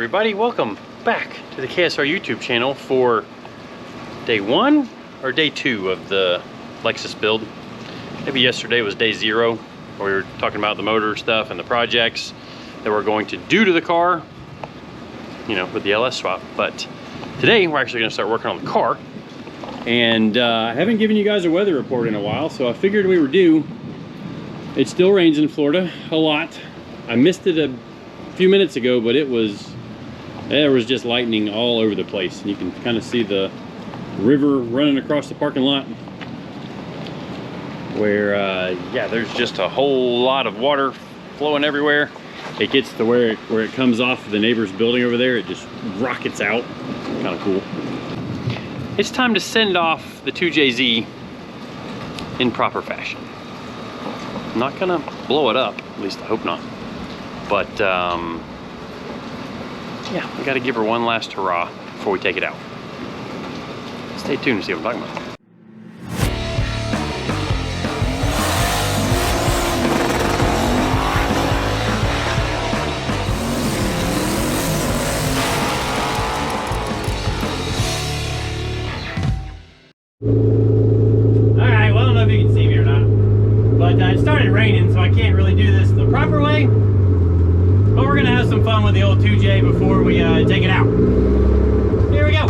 everybody, welcome back to the KSR YouTube channel for day 1 or day 2 of the Lexus build. Maybe yesterday was day 0, where we were talking about the motor stuff and the projects that we're going to do to the car, you know, with the LS swap. But today we're actually going to start working on the car, and I haven't given you guys a weather report in a while, so I figured we were due. It still rains in Florida a lot. I missed it a few minutes ago, but there was just lightning all over the place, and you can kind of see the river running across the parking lot where yeah, there's just a whole lot of water flowing everywhere. It gets to where it comes off the neighbor's building over there. It just rockets out. Kind of cool. It's time to send off the 2JZ in proper fashion. I'm not gonna blow it up, at least I hope not. But yeah, we gotta give her one last hurrah before we take it out. Stay tuned to see what I'm talking about. Alright, well, I don't know if you can see me or not, but it started raining, so I can't really do this the proper way. But we're gonna have some fun with the old 2J before we take it out. Here we go.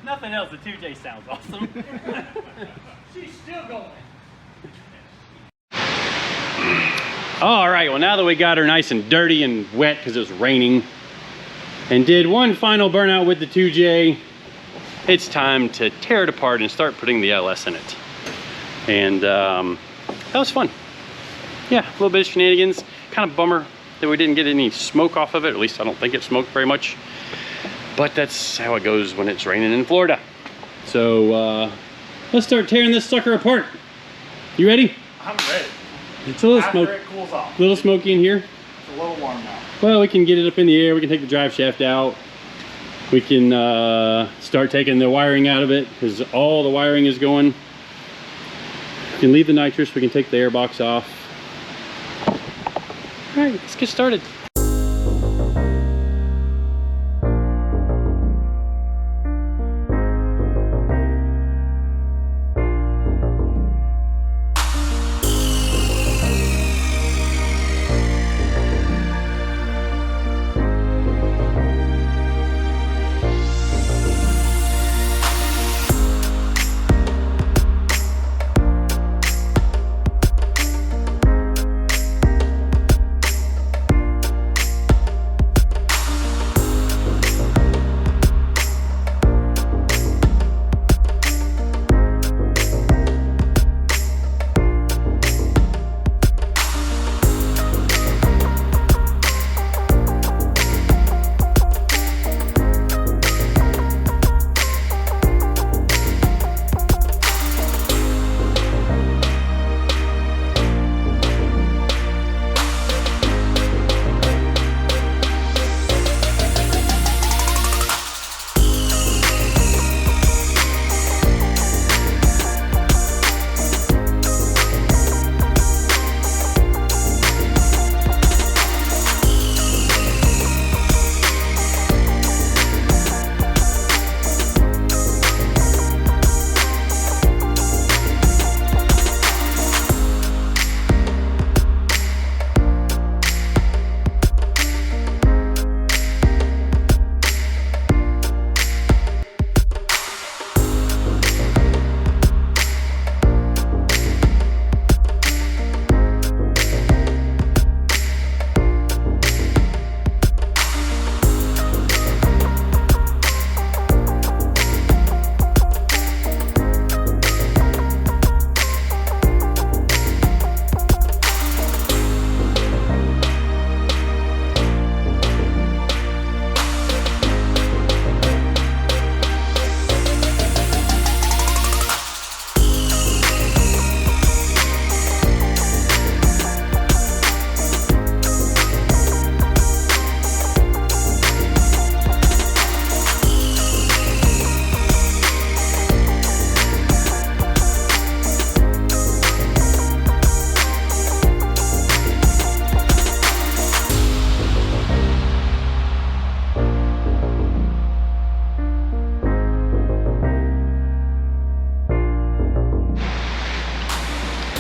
Nothing else, the 2J sounds awesome. She's still going. All right, well, now that we got her nice and dirty and wet because it was raining, and did one final burnout with the 2J, it's time to tear it apart and start putting the LS in it. And that was fun. Yeah, a little bit of shenanigans. Kind of bummer that we didn't get any smoke off of it. At least I don't think it smoked very much. But that's how it goes when it's raining in Florida. So let's start tearing this sucker apart. You ready? I'm ready. It's a little After it cools off. little smoky in here. It's a little warm now. Well, we can get it up in the air. We can take the drive shaft out. We can start taking the wiring out of it because all the wiring is going. We can leave the nitrous. We can take the air box off. All right, let's get started.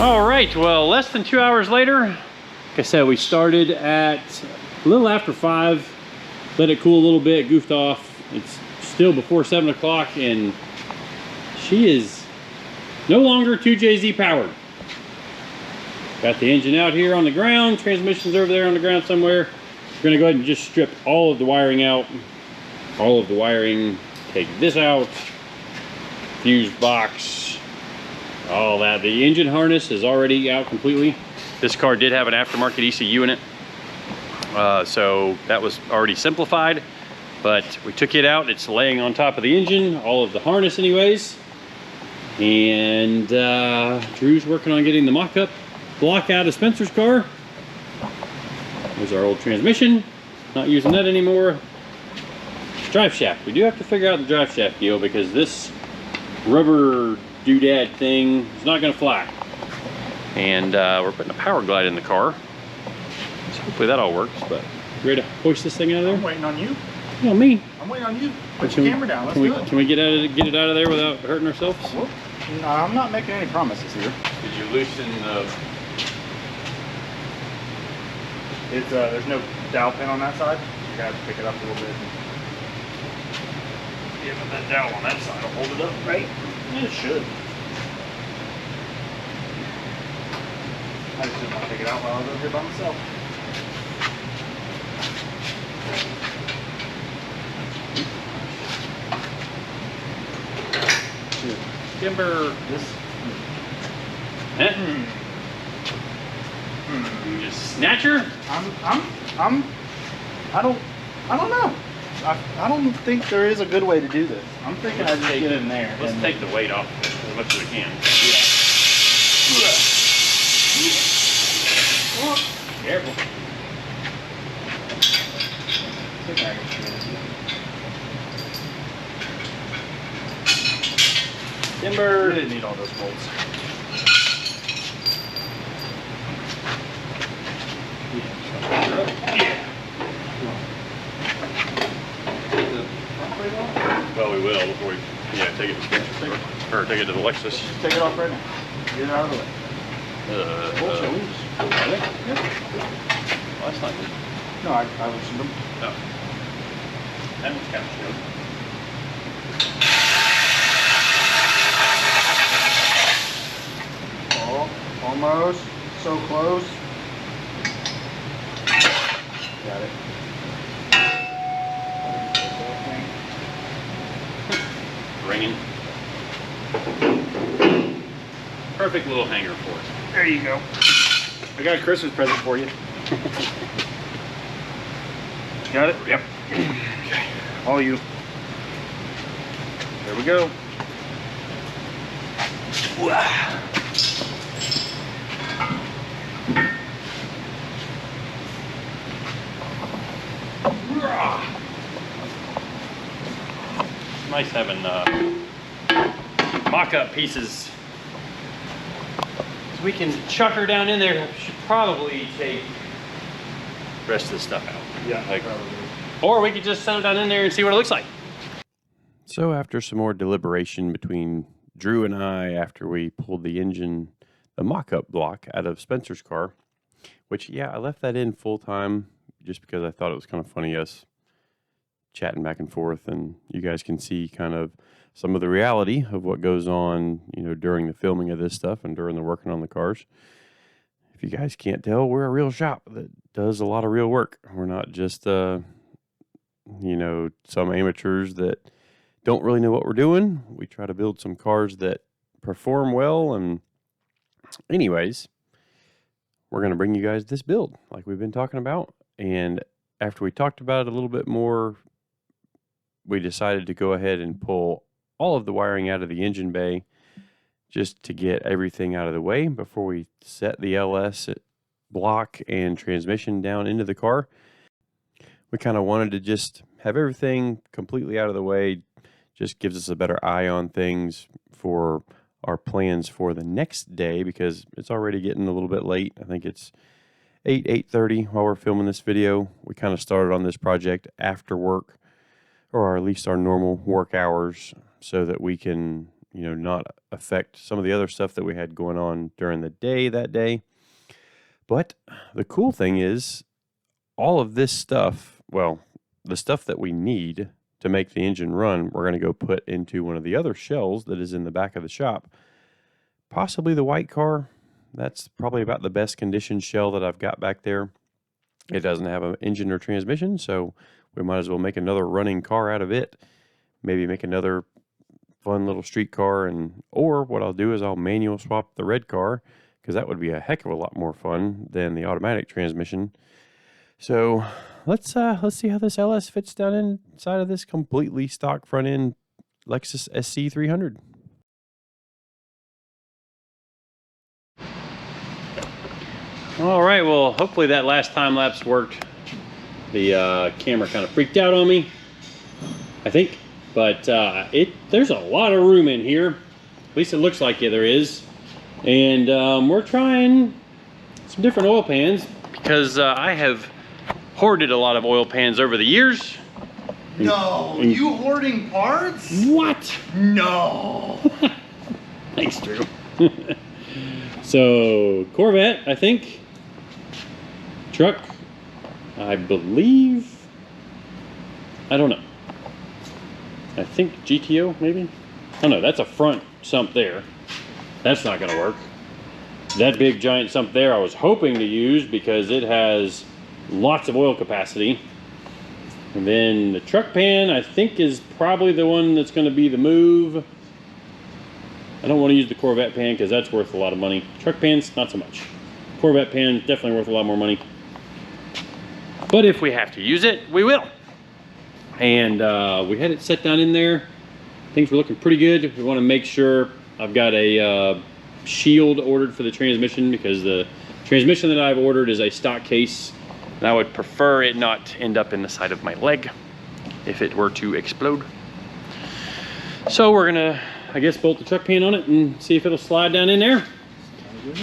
All right, well, less than 2 hours later, like I said, we started at a little after 5, let it cool a little bit, goofed off. It's still before 7 o'clock, and she is no longer 2JZ powered. Got the engine out here on the ground, transmission's over there on the ground somewhere. We're gonna go ahead and just strip all of the wiring out. All of the wiring, take this out, fuse box, all that. The engine harness is already out completely. This car did have an aftermarket ECU in it, so that was already simplified, but we took it out. It's laying on top of the engine, all of the harness anyways. And Drew's working on getting the mock-up block out of Spencer's car. There's our old transmission, not using that anymore. Drive shaft, we do have to figure out the drive shaft deal because this rubber doodad thing is not going to fly. And we're putting a power glide in the car, so hopefully that all works. But you ready to hoist this thing out of there? I'm waiting on you. No, me. I'm waiting on you. Put your camera down. Let's do it. Can we get it out of there without hurting ourselves? Well, no, I'm not making any promises here. Did you loosen the... It's there's no dowel pin on that side. You gotta pick it up a little bit. Yeah, but that dowel on that side will hold it up, right? Yeah, it should. I just didn't want to take it out while I was over here by myself. Timber. This. You just snatcher? I don't know. I don't think there is a good way to do this. I'm thinking I just get in there. Let's take the weight off as much as we can. Yeah. Careful. Timber. You didn't need all those bolts. Well, we will before we take it to Spencer or take it to the Lexus. Just take it off right now. Get it out of the way. Really? Yeah. Well, that's not good. No, I loosened them. No. That one's kind of short. Oh, almost. So close. Got it. Ringing. Perfect little hanger for it. There you go. I got a Christmas present for you. Got it? Yep. Okay. All you. There we go. Nice having mock-up pieces. So we can chuck her down in there. Should probably take the rest of the stuff out. Yeah, like, probably. Or we could just send it down in there and see what it looks like. So after some more deliberation between Drew and I, after we pulled the mock-up block out of Spencer's car, which, yeah, I left that in full time just because I thought it was kind of funny us chatting back and forth, and you guys can see kind of some of the reality of what goes on, during the filming of this stuff and during the working on the cars. If you guys can't tell, we're a real shop that does a lot of real work. We're not just, some amateurs that don't really know what we're doing. We try to build some cars that perform well, and anyways, we're going to bring you guys this build like we've been talking about. And after we talked about it a little bit more, we decided to go ahead and pull all of the wiring out of the engine bay just to get everything out of the way before we set the LS block and transmission down into the car. We kind of wanted to just have everything completely out of the way. Just gives us a better eye on things for our plans for the next day, because it's already getting a little bit late. I think it's 8:30 while we're filming this video. We kind of started on this project after work, or at least our normal work hours, so that we can you know, not affect some of the other stuff that we had going on during the day that day. But the cool thing is all of this stuff, well, the stuff that we need to make the engine run, we're going to go put into one of the other shells that is in the back of the shop. Possibly the white car. That's probably about the best condition shell that I've got back there. It doesn't have an engine or transmission, so we might as well make another running car out of it. Maybe make another fun little street car, or what I'll do is I'll manual swap the red car, because that would be a heck of a lot more fun than the automatic transmission. So let's see how this LS fits down inside of this completely stock front end Lexus SC300. All right, well, hopefully that last time lapse worked. The camera kind of freaked out on me, I think, but there's a lot of room in here. At least it looks like there is. And we're trying some different oil pans because I have hoarded a lot of oil pans over the years. No, you hoarding parts? What? No. Thanks, Drew. So, Corvette, I think. Truck, I believe. I don't know. I think GTO, maybe? Oh no, that's a front sump there. That's not gonna work. That big giant sump there I was hoping to use because it has lots of oil capacity. And then the truck pan, I think, is probably the one that's gonna be the move. I don't want to use the Corvette pan because that's worth a lot of money. Truck pans, not so much. Corvette pan, definitely worth a lot more money. But if we have to use it, we will. And we had it set down in there. Things were looking pretty good. We want to make sure. I've got a shield ordered for the transmission because the transmission that I've ordered is a stock case. And I would prefer it not end up in the side of my leg if it were to explode. So we're gonna, I guess, bolt the truck pan on it and see if it'll slide down in there.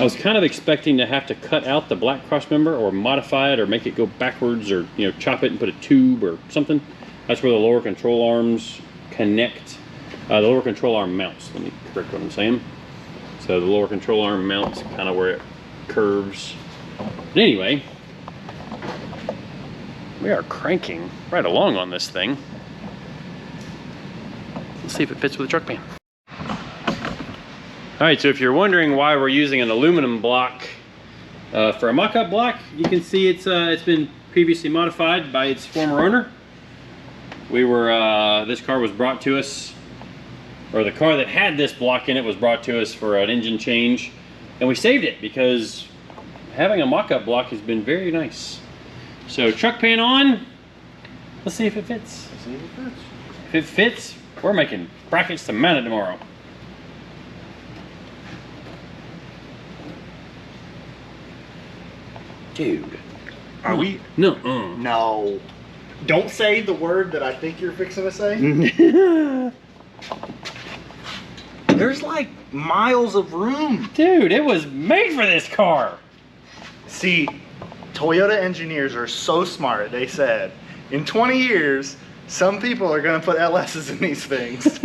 I was kind of expecting to have to cut out the black cross member or modify it or make it go backwards or, you know, chop it and put a tube or something. That's where the lower control arms connect. The lower control arm mounts. Let me correct what I'm saying. So the lower control arm mounts kind of where it curves. But anyway, we are cranking right along on this thing. Let's see if it fits with the truck pan. All right, so if you're wondering why we're using an aluminum block for a mock-up block, you can see it's been previously modified by its former owner. We were, this car was brought to us, or the car that had this block in it was brought to us for an engine change, and we saved it because having a mock-up block has been very nice. So truck pan on, let's see if it fits. Let's see if it fits. If it fits, we're making brackets to mount it tomorrow. Dude. Are we? No. No. Don't say the word that I think you're fixing to say. There's like miles of room. Dude, it was made for this car. See, Toyota engineers are so smart. They said, in 20 years, some people are going to put LSs in these things.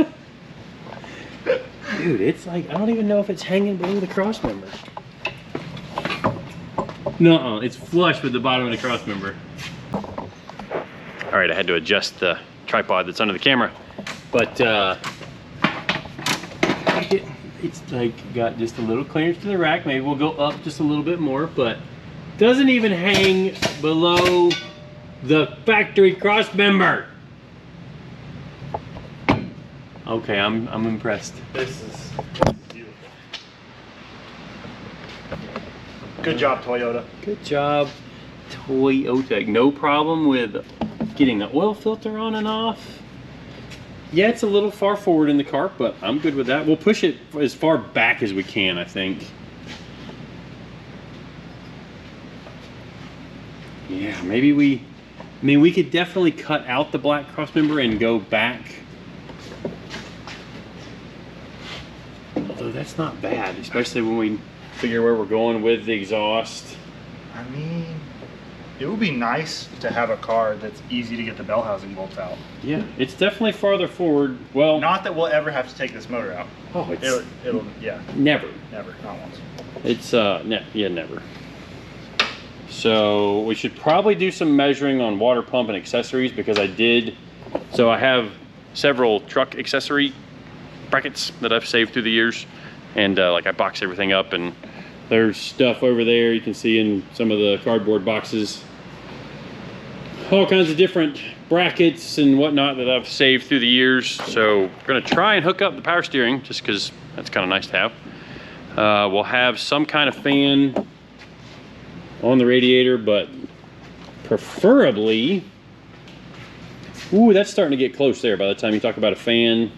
Dude, it's like, I don't even know if it's hanging below the cross member. No, it's flush with the bottom of the cross member. All right, I had to adjust the tripod that's under the camera, but it's like got just a little clearance to the rack. Maybe we'll go up just a little bit more, but doesn't even hang below the factory cross member. Okay, I'm impressed. This is beautiful. Good job, Toyota. Good job, Toyota. No problem with getting the oil filter on and off. Yeah, it's a little far forward in the car, but I'm good with that. We'll push it as far back as we can, I think. Yeah, maybe we could definitely cut out the black cross member and go back. Although that's not bad, especially when we figure where we're going with the exhaust. I mean, It would be nice to have a car that's easy to get the bell housing bolts out. Yeah, it's definitely farther forward. Well, Not that we'll ever have to take this motor out. oh, it's It'll yeah, never. never, not once. It's yeah, never. So we should probably do some measuring on water pump and accessories, because so I have several truck accessory brackets that I've saved through the years, and like I box everything up, and there's stuff over there you can see in some of the cardboard boxes, all kinds of different brackets and whatnot that I've saved through the years. So we're gonna try and hook up the power steering, just because that's kind of nice to have. We'll have some kind of fan on the radiator, but preferably, ooh, that's starting to get close there by the time you talk about a fan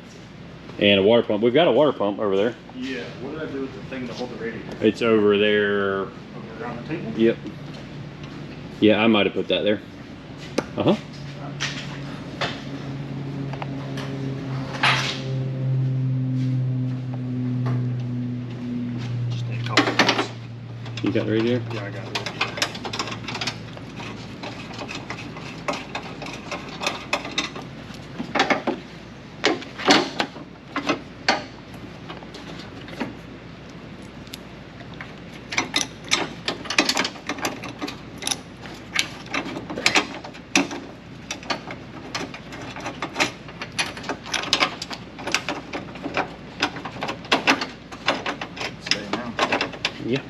and a water pump. We've got a water pump over there. Yeah, what did I do with the thing to hold the radiator? It's over there. Over around the table? Yep. Yeah, I might have put that there. Uh-huh. Just need a couple of those. You got the radiator? Yeah, I got it. Yeah.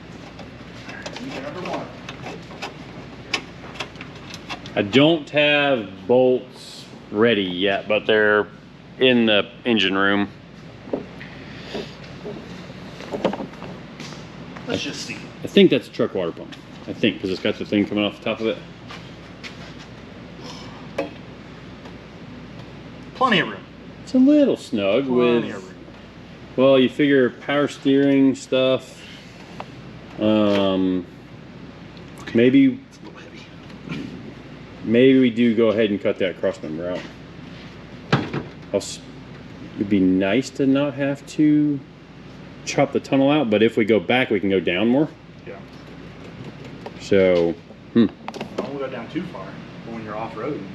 I don't have bolts ready yet, but they're in the engine room. Let's just see. I think that's a truck water pump. I think, because it's got the thing coming off the top of it. Plenty of room. It's a little snug Plenty with, of room. well, you figure power steering stuff. Maybe It's a little heavy. maybe we do go ahead and cut that cross member out. It'd be nice to not have to chop the tunnel out, but if we go back, we can go down more. Yeah. So, I won't go down too far when you're off-roading.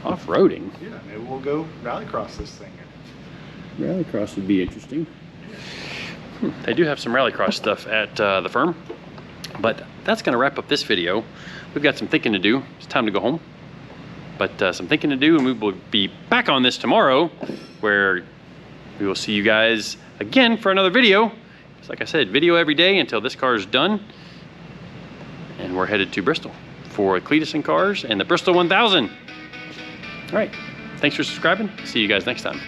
off-roading. Yeah, maybe we'll go rallycross this thing. Rallycross would be interesting. They do have some rallycross stuff at the firm, but that's going to wrap up this video. We've got some thinking to do. It's time to go home, but some thinking to do, and we will be back on this tomorrow, where we will see you guys again for another video. Just like I said, video every day until this car is done, and we're headed to Bristol for Cletus and Cars and the Bristol 1000. All right, thanks for subscribing. See you guys next time.